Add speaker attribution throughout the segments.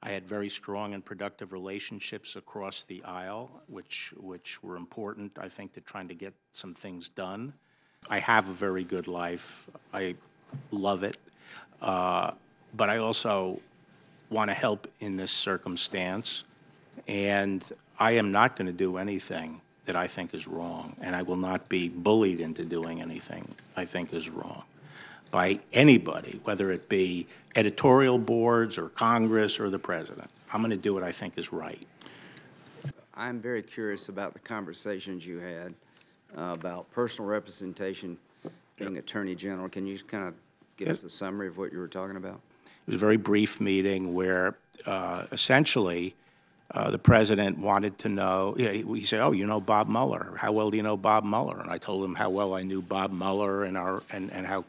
Speaker 1: I had very strong and productive relationships across the aisle, which were important, I think, to trying to get some things done. I have a very good life. I love it. But I also want to help in this circumstance, and I am not going to do anything that I think is wrong, and I will not be bullied into doing anything I think is wrong by anybody, whether it be editorial boards or Congress or the president. I'm going to do what I think is right.
Speaker 2: I'm very curious about the conversations you had about personal representation being Attorney General. Can you kind of give us a summary of what you were talking about?
Speaker 1: It was a very brief meeting where essentially the president wanted to know, he said, oh, you know Bob Mueller. How well do you know Bob Mueller? And I told him how well I knew Bob Mueller and how,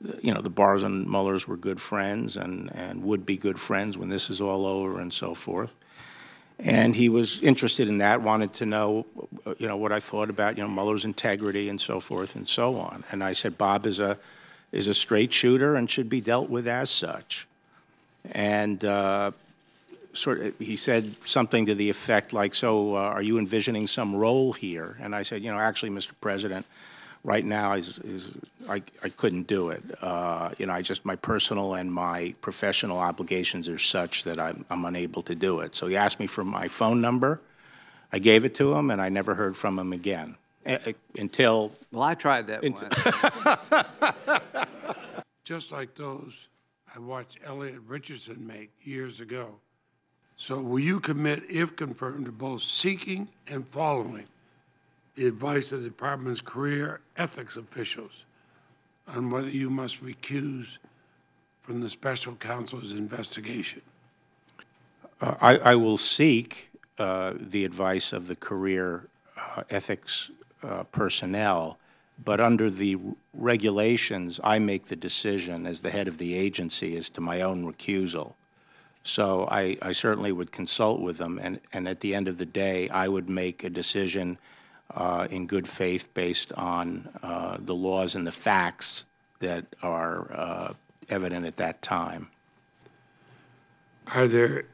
Speaker 1: the Barrs and Muellers were good friends and would be good friends when this is all over and so forth. And he was interested in that, wanted to know, what I thought about, Mueller's integrity and so forth and so on. And I said, Bob is a straight shooter and should be dealt with as such. And he said something to the effect like, so are you envisioning some role here? And I said, actually, Mr. President, right now I couldn't do it. My personal and my professional obligations are such that I'm unable to do it. So he asked me for my phone number. I gave it to him, and I never heard from him again until...
Speaker 2: Well, I tried that once.
Speaker 3: Just like those I watched Elliot Richardson make years ago. So will you commit, if confirmed, to both seeking and following the advice of the department's career ethics officials on whether you must recuse from the special counsel's investigation?
Speaker 1: I will seek the advice of the career ethics personnel, but under the regulations, I make the decision as the head of the agency as to my own recusal. So I certainly would consult with them, and at the end of the day, I would make a decision in good faith based on the laws and the facts that are evident at that time.
Speaker 3: Are there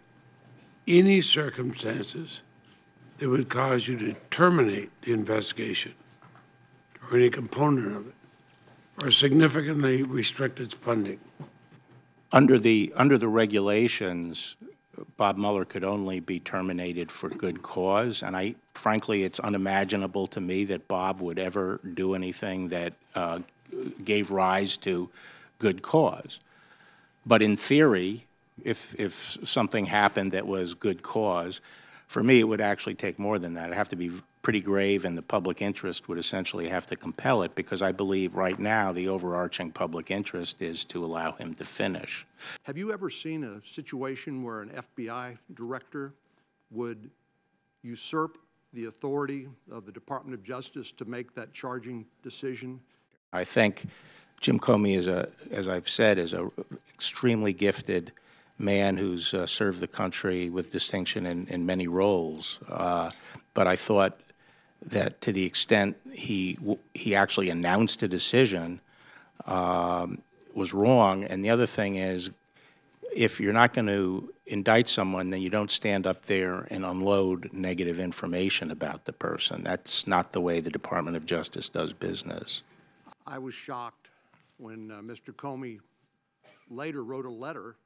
Speaker 3: any circumstances that would cause you to terminate the investigation or any component of it, or significantly restrict its funding?
Speaker 1: Under the regulations, Bob Mueller could only be terminated for good cause, and frankly, it's unimaginable to me that Bob would ever do anything that gave rise to good cause. But in theory, if something happened that was good cause, for me, it would actually take more than that. It'd have to be pretty grave, and the public interest would essentially have to compel it, because I believe right now the overarching public interest is to allow him to finish.
Speaker 4: Have you ever seen a situation where an FBI director would usurp the authority of the Department of Justice to make that charging decision?
Speaker 1: I think Jim Comey as I've said, is an extremely gifted man who's served the country with distinction in many roles. But I thought that to the extent he actually announced a decision was wrong. And the other thing is, if you're not going to indict someone, then you don't stand up there and unload negative information about the person. That's not the way the Department of Justice does business.
Speaker 4: I was shocked when Mr. Comey later wrote a letter